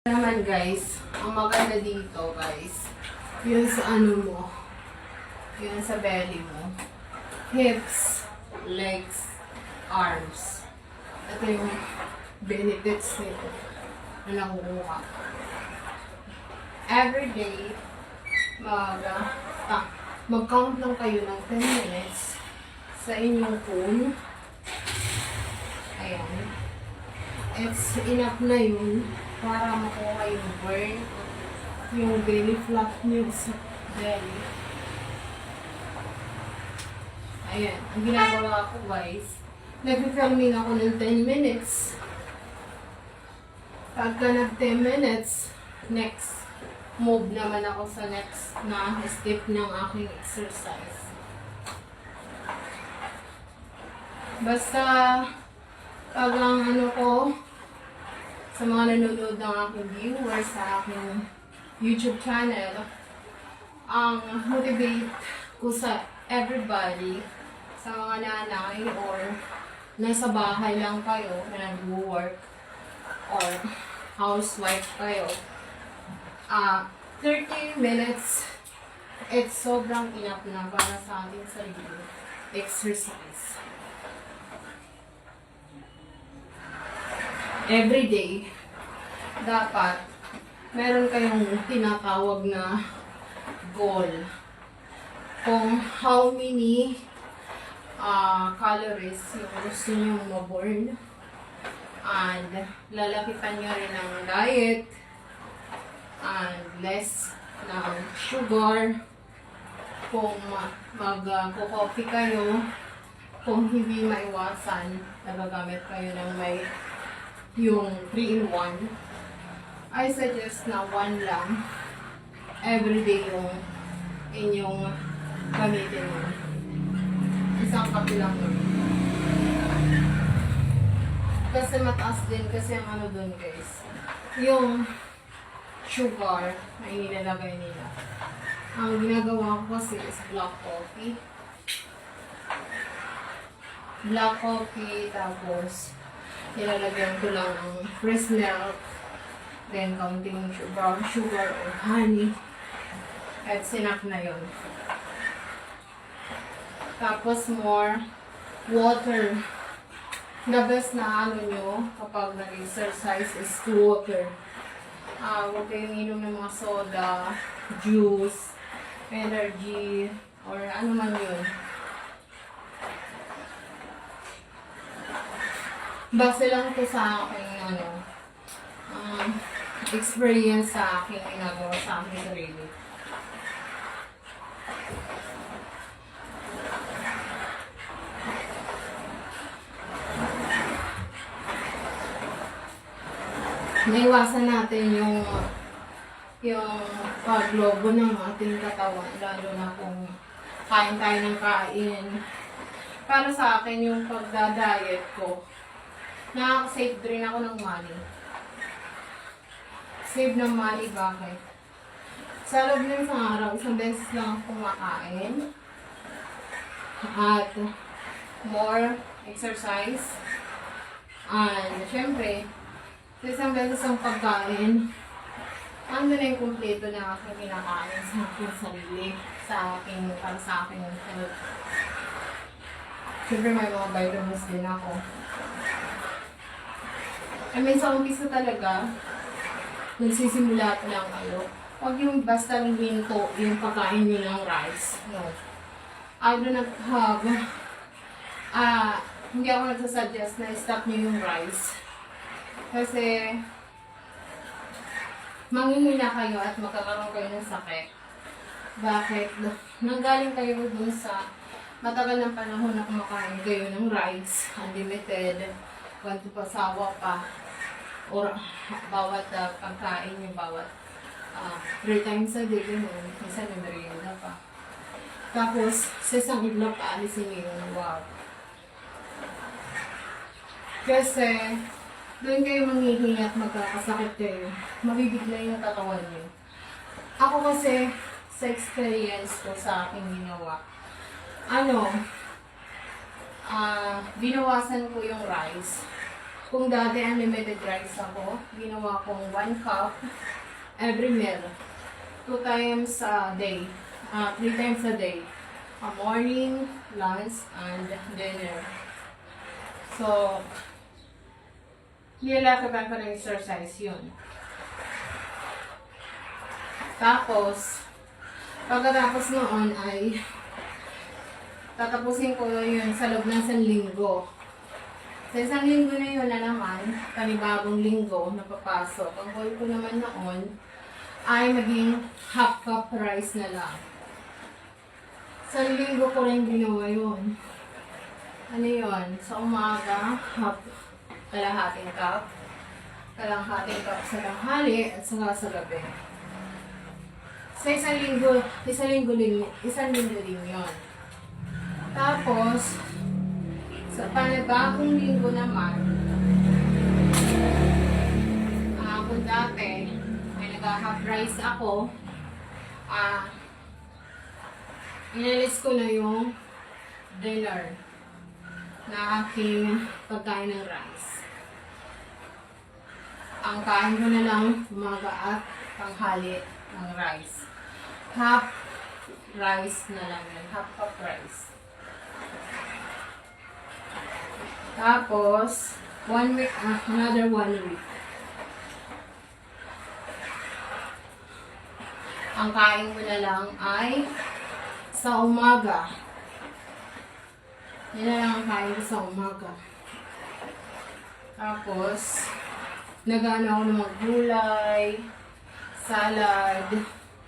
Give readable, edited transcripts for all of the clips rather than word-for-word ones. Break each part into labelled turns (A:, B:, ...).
A: Naman guys, ang maganda dito guys, yun sa ano mo, yun sa belly mo, hips, legs, arms. Ito yung benefits nito na nakukuha. Every day, mag-count lang kayo ng 10 minutes sa inyong phone. Ayan. It's enough na yun para makuha yung burn, yung belly flap nyo sa belly. Ayan. Ang ginagawa ko guys, nag-filming ako ng 10 minutes. Pagka nag-10 minutes, next, move naman ako sa next na step ng aking exercise. Basta, pag ang ano ko, sa mga nanonood ng aking viewers sa aking YouTube channel, ang motivate ko sa everybody, sa mga nanay or nasa bahay lang kayo na nag-work or housewife kayo, 30 minutes, it's sobrang enough na para sa ating sarili exercise. Every day, dapat meron kayong tinatawag na goal. Kung how many calories yung gusto nyo ma-burn. And lalapitan nyo rin ng diet and less ng sugar. Kung mag-coffee kayo, kung hindi maiwasan, nagagamit kayo ng may yung 3-in-1, I suggest na 1 lang everyday yung inyong gamitin mo. Isang kape lang nun. Kasi mataas din kasi ang ano dun guys, yung sugar na inilalagay nila. Ang ginagawa ko kasi is black coffee. Black coffee, tapos nilalagyan ko lang ng fresh milk, then counting brown sugar or honey, at sinap na yun. Tapos more water. The best na ano nyo kapag nag-exercise is water. Huwag kayong inom ng mga soda, juice, energy, or ano man yun. Base lang ito sa aking experience sa aking ginagawa sa aking sarili. Naiwasan natin yung paglobo ng ating katawan, lalo na kung kain tayo ng kain. Para sa akin yung pagda-diet ko, nakaka-save din ako ng money. Save ng money, bakit? Sa loob ng isang araw, isang beses lang ako kumakain. At more exercise. And syempre, sa isang beses ang pagkain, ando na yung kumpleto na aking kinakain sa aking sarili, para sa aking health. Syempre may mga vitamins din ako. I mean, sa umpisa talaga, nagsisimula pa lang kayo. Huwag yung basta hinto yung pagkain nyo ng rice. No. I do not have, hindi ako nagsasuggest na stop nyo yung rice. Kasi, manghihina kayo at magkakaroon kayo ng sakit. Bakit? Nanggaling kayo dun sa matagal ng panahon na kumakain kayo ng rice, unlimited, kwanto pasawa pa, or bawat pagkain nyo, bawat 3 times a day, minsan may merienda pa. Tapos, sa isang iglap, aalisin nyo yun, wow. Kasi, doon kayo manghihingi at magkakasakit kayo, mabibigla yung katawan nyo. Ako kasi, sa experience ko sa aking ginawa, binawasan ko yung rice. Kung dati unlimited rice ako, ginawa kong 1 cup every meal. 2 times a day. 3 times a day. Morning, lunch, and dinner. So, nilalakatan ko ng exercise yun. Tapos, pagkatapos noon ay tatapusin ko yun sa loob ng 1 linggo. Sa 1 linggo na yun na naman, panibagong linggo na papasok. Ang goal ko naman noon ay maging half cup rice na lang. Sa linggo ko rin ginawa yun. Ano yun? Sa umaga, kalahating cup sa tanghali at saka sa gabi. Sa isang linggo din yun. Tapos, sa panibagong linggo naman, kung dati, may nag-half rice ako, inalis ko na yung dinner na aking pagkain ng rice. Ang kain ko na lang umaga at tanghali ng rice. Half rice na lang yun. Half cup rice. Tapos, 1 week, another 1 week. Ang kain ko na lang ay sa umaga. Yan na lang ang kain ko sa umaga. Tapos, nag-ano ako ng mga gulay, salad,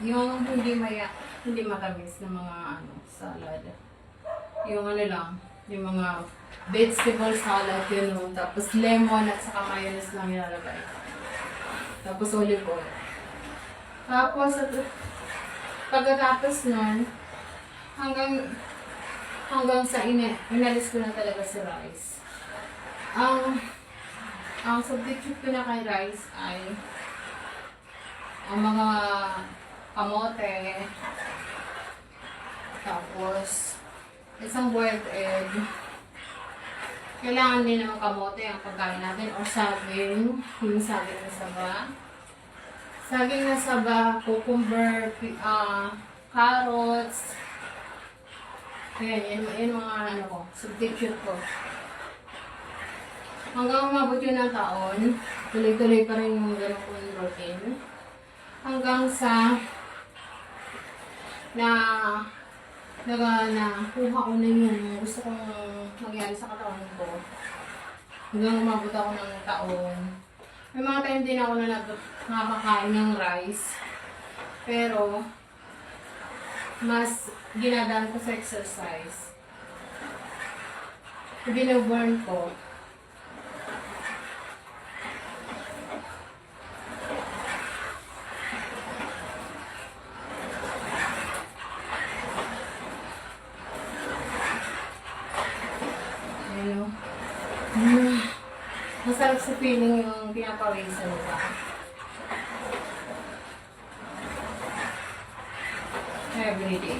A: yung hindi matamis na mga salad. Yung lang, yung mga vegetable salad, yun. Tapos lemon at saka mayonnaise lang ilalagay. Tapos olive oil. Tapos, pagkatapos nun, hanggang sa inalis ko na talaga si rice. Ang substitute ko na kay rice ay ang mga kamote, tapos isang boiled egg. Kailangan din naman kamote ang pagkain natin, o saging, yung saging na saba. Saging na saba, cucumber, carrots. Ayan, yan mga substitute ko. Hanggang umabot yun ng taon, tuloy-tuloy pa rin yung ganun kong routine. Hanggang sa nakuha ko na yun, gusto kong magyari sa katawan ko. Hanggang umabot ako ng taon. May mga time din ako na nakakain ng rice. Pero, mas ginadaan ko sa exercise. Binaburn ko. Masarap sa feeling yung pinapawisan ka. Every day.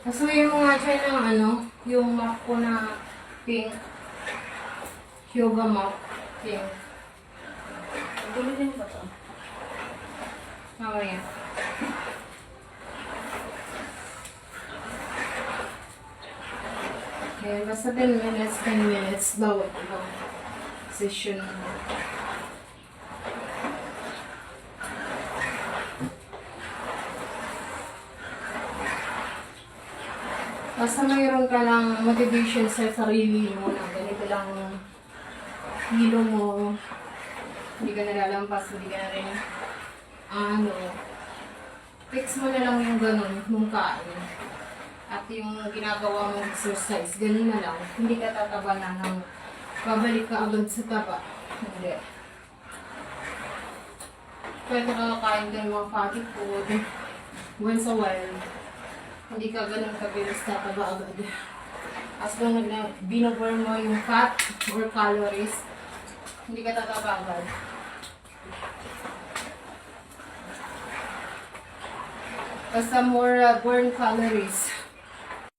A: Kasuyin mo nga siya ng yung map ko na pink. Yoga map. Pink. Tuloy ba ito? Mamaya. Okay, basta 10 minutes bawat session mo. Basta mayroon ka lang motivation sa sarili mo na ganito lang hilo mo, hindi ka nalalampas, hindi ka na rin fix mo na lang yung ganun, mong kain. At yung ginagawa mong exercise, ganun na lang. Hindi ka tataba na ng babalik ka agad sa taba. Hindi. Pwede ka kakain ka ng mga fatty food once a while. Hindi ka ganun kabilis tataba agad. As long as binaburn mo yung fat or calories, hindi ka tataba agad. Basta more burn calories.